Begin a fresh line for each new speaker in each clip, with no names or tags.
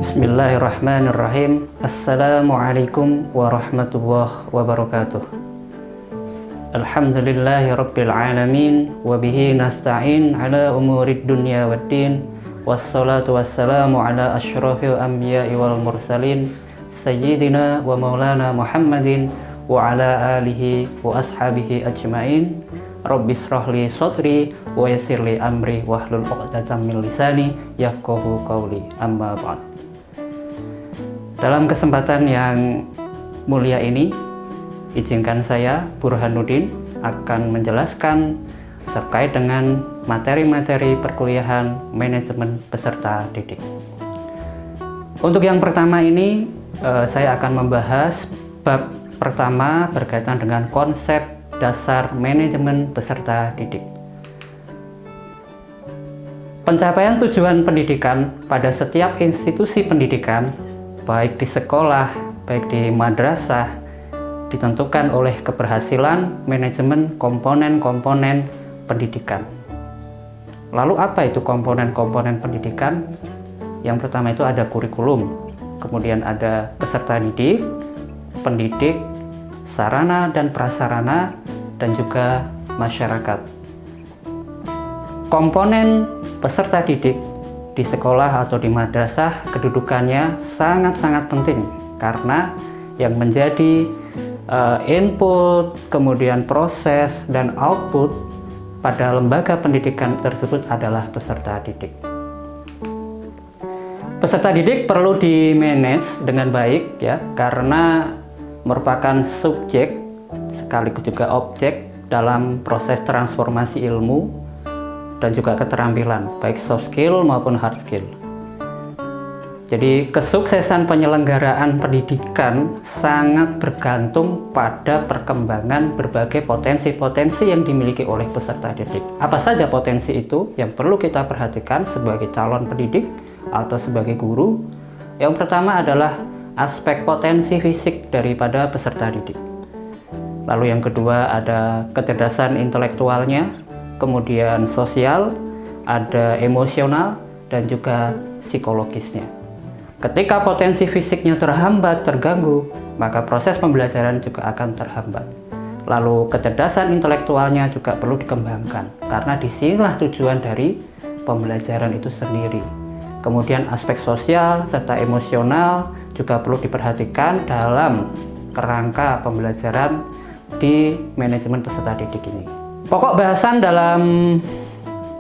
Bismillahirrahmanirrahim. Assalamualaikum warahmatullahi wabarakatuh. Alhamdulillahi rabbil alamin. Wabihi nasta'in ala umurid dunya waddin. Wassalatu wassalamu ala ashrafil anbiya'i wal mursalin, Sayyidina wa maulana Muhammadin wa ala alihi wa ashabihi ajma'in. Rabbi shrahli sadri wa yassirli amri wahlul 'uqdatam min lisani yafqahu qawli. Amma ba'd. Dalam kesempatan yang mulia ini, izinkan saya, Burhanuddin, akan menjelaskan terkait dengan materi-materi perkuliahan manajemen peserta didik. Untuk yang pertama ini, saya akan membahas bab pertama berkaitan dengan konsep dasar manajemen peserta didik. Pencapaian tujuan pendidikan pada setiap institusi pendidikan, baik di sekolah, baik di madrasah, ditentukan oleh keberhasilan manajemen komponen-komponen pendidikan. Lalu apa itu komponen-komponen pendidikan? Yang pertama itu ada kurikulum, kemudian ada peserta didik, pendidik, sarana dan prasarana, dan juga masyarakat. Komponen peserta didik di sekolah atau di madrasah kedudukannya sangat-sangat penting, karena yang menjadi input, kemudian proses dan output pada lembaga pendidikan tersebut adalah peserta didik. Peserta didik perlu di-manage dengan baik ya, karena merupakan subjek sekaligus juga objek dalam proses transformasi ilmu dan juga keterampilan, baik soft skill maupun hard skill. Jadi kesuksesan penyelenggaraan pendidikan sangat bergantung pada perkembangan berbagai potensi-potensi yang dimiliki oleh peserta didik. Apa saja potensi itu yang perlu kita perhatikan sebagai calon pendidik atau sebagai guru? Yang pertama adalah aspek potensi fisik daripada peserta didik. Lalu yang kedua ada kecerdasan intelektualnya, kemudian sosial, ada emosional, dan juga psikologisnya. Ketika potensi fisiknya terhambat, terganggu, maka proses pembelajaran juga akan terhambat. Lalu kecerdasan intelektualnya juga perlu dikembangkan, karena disinilah tujuan dari pembelajaran itu sendiri. Kemudian aspek sosial serta emosional juga perlu diperhatikan dalam kerangka pembelajaran di manajemen peserta didik ini. Pokok bahasan dalam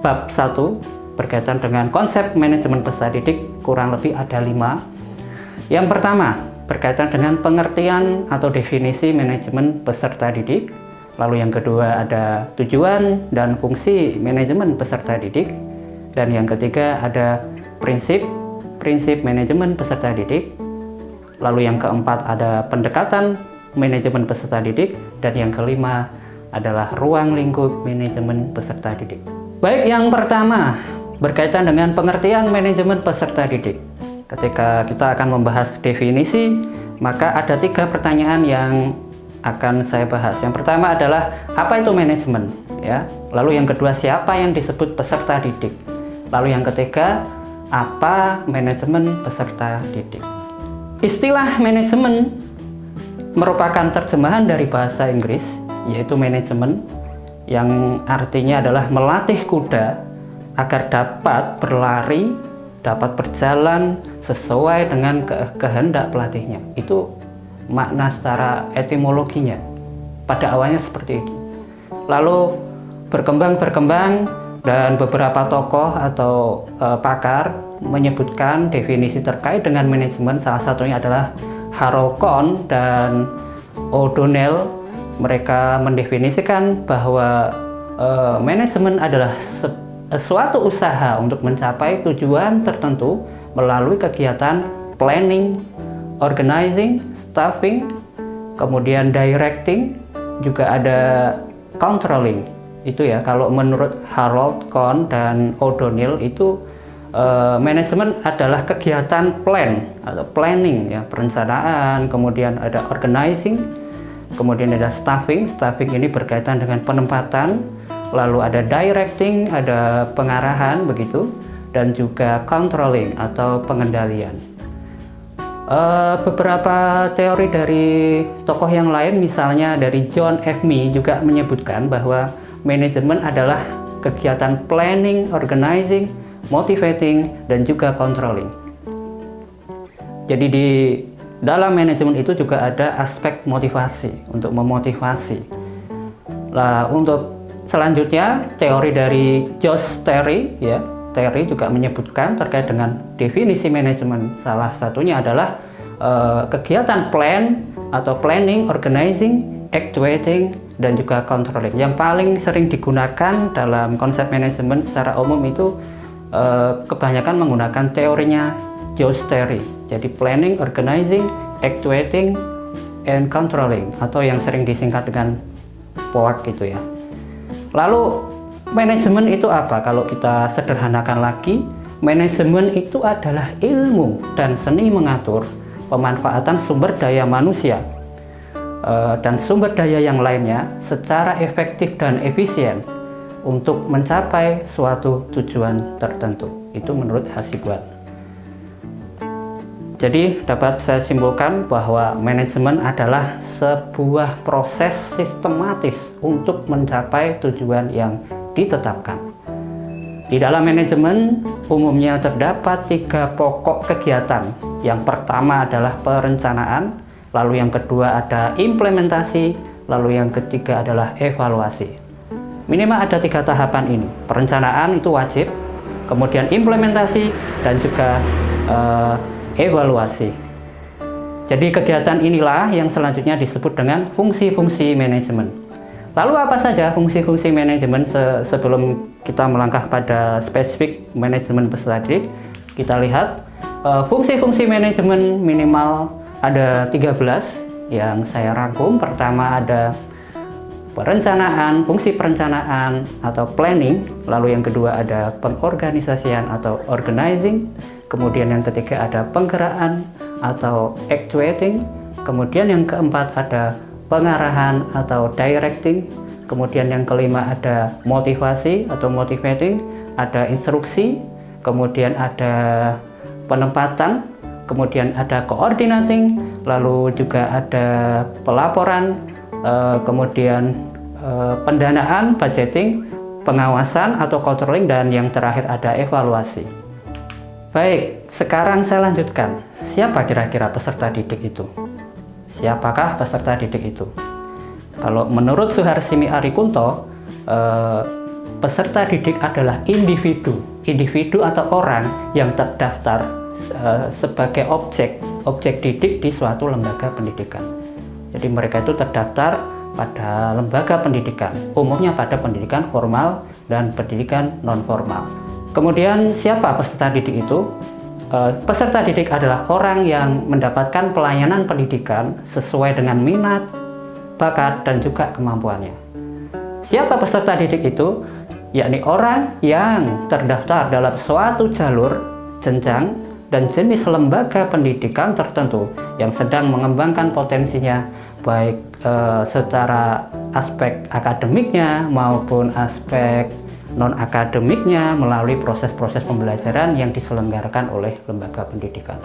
bab 1 berkaitan dengan konsep manajemen peserta didik kurang lebih ada 5. Yang pertama berkaitan dengan pengertian atau definisi manajemen peserta didik. Lalu yang kedua ada tujuan dan fungsi manajemen peserta didik. Dan yang ketiga ada prinsip manajemen peserta didik. Lalu yang keempat ada pendekatan manajemen peserta didik. Dan yang kelima adalah ruang lingkup manajemen peserta didik. Baik, yang pertama berkaitan dengan pengertian manajemen peserta didik. Ketika kita akan membahas definisi, maka ada 3 pertanyaan yang akan saya bahas. Yang pertama adalah apa itu manajemen, ya. Lalu yang kedua, siapa yang disebut peserta didik. Lalu yang ketiga, apa manajemen peserta didik. Istilah manajemen merupakan terjemahan dari bahasa Inggris, yaitu manajemen, yang artinya adalah melatih kuda agar dapat berlari, dapat berjalan sesuai dengan kehendak pelatihnya. Itu makna secara etimologinya. Pada awalnya seperti itu. Lalu berkembang dan beberapa tokoh atau pakar menyebutkan definisi terkait dengan manajemen. Salah satunya adalah Harold Kohn dan O'Donnell. Mereka mendefinisikan bahwa manajemen adalah suatu usaha untuk mencapai tujuan tertentu melalui kegiatan planning, organizing, staffing, kemudian directing, juga ada controlling. Itu ya, kalau menurut Harold Kohn dan O'Donnell itu manajemen adalah kegiatan plan atau planning ya, perencanaan, kemudian ada organizing, kemudian ada staffing ini berkaitan dengan penempatan, lalu ada directing, ada pengarahan begitu, dan juga controlling atau pengendalian. Beberapa teori dari tokoh yang lain, misalnya dari John F. Mee, juga menyebutkan bahwa manajemen adalah kegiatan planning, organizing, motivating, dan juga controlling. Jadi di dalam manajemen itu juga ada aspek motivasi, untuk memotivasi. Nah, untuk selanjutnya teori dari Josh Terry, ya, Terry juga menyebutkan terkait dengan definisi manajemen. Salah satunya adalah kegiatan plan atau planning, organizing, actuating, dan juga controlling. Yang paling sering digunakan dalam konsep manajemen secara umum itu kebanyakan menggunakan teorinya Josh Terry. Jadi planning, organizing, actuating, and controlling, atau yang sering disingkat dengan POAC gitu ya. Lalu manajemen itu apa? Kalau kita sederhanakan lagi, manajemen itu adalah ilmu dan seni mengatur pemanfaatan sumber daya manusia dan sumber daya yang lainnya secara efektif dan efisien untuk mencapai suatu tujuan tertentu. Itu menurut Hasibuan. Jadi dapat saya simpulkan bahwa manajemen adalah sebuah proses sistematis untuk mencapai tujuan yang ditetapkan. Di dalam manajemen umumnya terdapat 3 pokok kegiatan. Yang pertama adalah perencanaan, lalu yang kedua ada implementasi, lalu yang ketiga adalah evaluasi. Minimal ada 3 tahapan ini. Perencanaan itu wajib, kemudian implementasi, dan juga evaluasi. Jadi kegiatan inilah yang selanjutnya disebut dengan fungsi-fungsi manajemen. Lalu apa saja fungsi-fungsi manajemen? Sebelum kita melangkah pada spesifik manajemen peserta didik, kita lihat fungsi-fungsi manajemen minimal ada 13 yang saya rangkum. Pertama ada perencanaan, fungsi perencanaan atau planning. Lalu yang kedua ada pengorganisasian atau organizing. Kemudian yang ketiga ada penggerakkan atau actuating. Kemudian yang keempat ada pengarahan atau directing. Kemudian yang kelima ada motivasi atau motivating, ada instruksi, kemudian ada penempatan, kemudian ada coordinating, lalu juga ada pelaporan, kemudian pendanaan, budgeting, pengawasan atau controlling, dan yang terakhir ada evaluasi. Baik, sekarang saya lanjutkan. Siapa kira-kira peserta didik itu? Siapakah peserta didik itu? Kalau menurut Suharsimi Arikunto, peserta didik adalah individu atau orang yang terdaftar sebagai objek didik di suatu lembaga pendidikan. Jadi mereka itu terdaftar pada lembaga pendidikan, umumnya pada pendidikan formal dan pendidikan non formal. Kemudian siapa peserta didik itu? Peserta didik adalah orang yang mendapatkan pelayanan pendidikan sesuai dengan minat, bakat, dan juga kemampuannya. Siapa peserta didik itu? Yakni orang yang terdaftar dalam suatu jalur, jenjang, dan jenis lembaga pendidikan tertentu yang sedang mengembangkan potensinya, baik secara aspek akademiknya maupun aspek non-akademiknya melalui proses-proses pembelajaran yang diselenggarakan oleh lembaga pendidikan.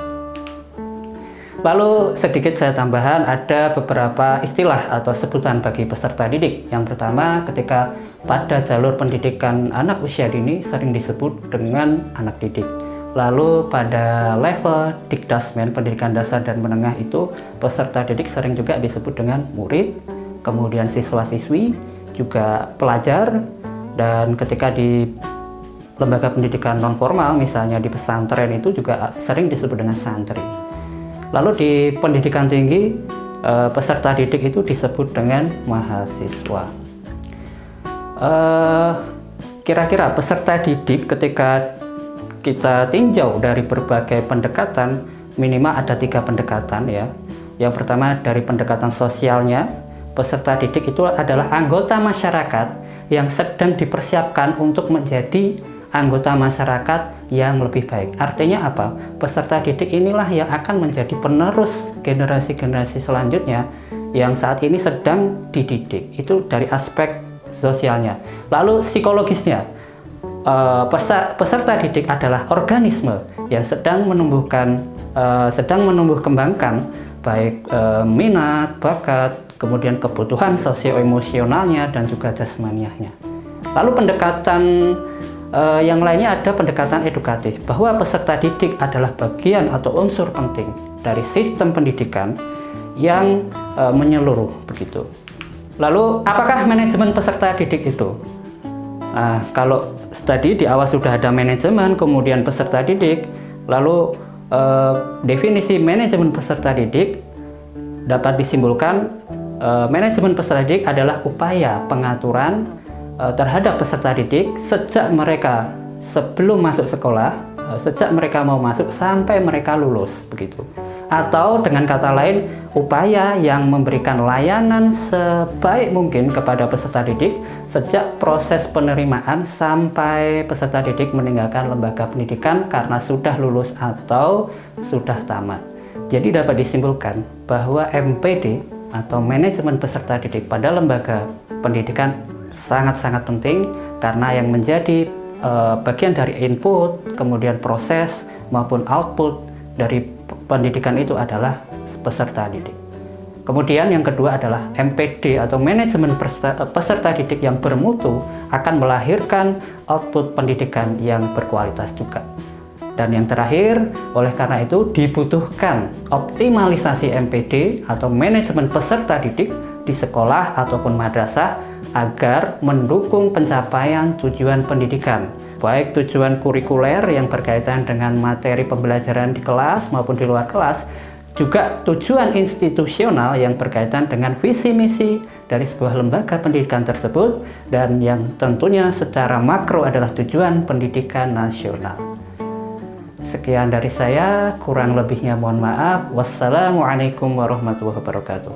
Lalu sedikit saya tambahkan, ada beberapa istilah atau sebutan bagi peserta didik. Yang pertama, ketika pada jalur pendidikan anak usia dini sering disebut dengan anak didik. Lalu pada level Dikdasmen, pendidikan dasar dan menengah itu, peserta didik sering juga disebut dengan murid, kemudian siswa-siswi, juga pelajar, dan ketika di lembaga pendidikan non formal, misalnya di pesantren, itu juga sering disebut dengan santri. Lalu di pendidikan tinggi, peserta didik itu disebut dengan mahasiswa. Kira-kira peserta didik ketika kita tinjau dari berbagai pendekatan, minimal ada 3 pendekatan ya. Yang pertama dari pendekatan sosialnya, peserta didik itu adalah anggota masyarakat yang sedang dipersiapkan untuk menjadi anggota masyarakat yang lebih baik. Artinya apa? Peserta didik inilah yang akan menjadi penerus generasi-generasi selanjutnya yang saat ini sedang dididik. Itu dari aspek sosialnya. Lalu psikologisnya, peserta didik adalah organisme yang sedang menumbuhkan sedang menumbuh kembangkan baik minat, bakat, kemudian kebutuhan sosio-emosionalnya dan juga jasmaniahnya. Lalu pendekatan yang lainnya ada pendekatan edukatif, bahwa peserta didik adalah bagian atau unsur penting dari sistem pendidikan yang menyeluruh begitu. Lalu apakah manajemen peserta didik itu? Nah, kalau tadi di awal sudah ada manajemen, kemudian peserta didik, lalu definisi manajemen peserta didik dapat disimpulkan manajemen peserta didik adalah upaya pengaturan terhadap peserta didik sejak mereka sebelum masuk sekolah, sejak mereka mau masuk sampai mereka lulus begitu. Atau dengan kata lain, upaya yang memberikan layanan sebaik mungkin kepada peserta didik sejak proses penerimaan sampai peserta didik meninggalkan lembaga pendidikan karena sudah lulus atau sudah tamat. Jadi dapat disimpulkan bahwa MPD atau manajemen peserta didik pada lembaga pendidikan sangat-sangat penting, karena yang menjadi bagian dari input, kemudian proses maupun output dari pendidikan itu adalah peserta didik. Kemudian yang kedua adalah MPD atau manajemen peserta didik yang bermutu akan melahirkan output pendidikan yang berkualitas juga. Dan yang terakhir, oleh karena itu dibutuhkan optimalisasi MPD atau manajemen peserta didik di sekolah ataupun madrasah agar mendukung pencapaian tujuan pendidikan, baik tujuan kurikuler yang berkaitan dengan materi pembelajaran di kelas maupun di luar kelas, juga tujuan institusional yang berkaitan dengan visi misi dari sebuah lembaga pendidikan tersebut, dan yang tentunya secara makro adalah tujuan pendidikan nasional. Sekian dari saya, kurang lebihnya mohon maaf. Wassalamualaikum warahmatullahi wabarakatuh.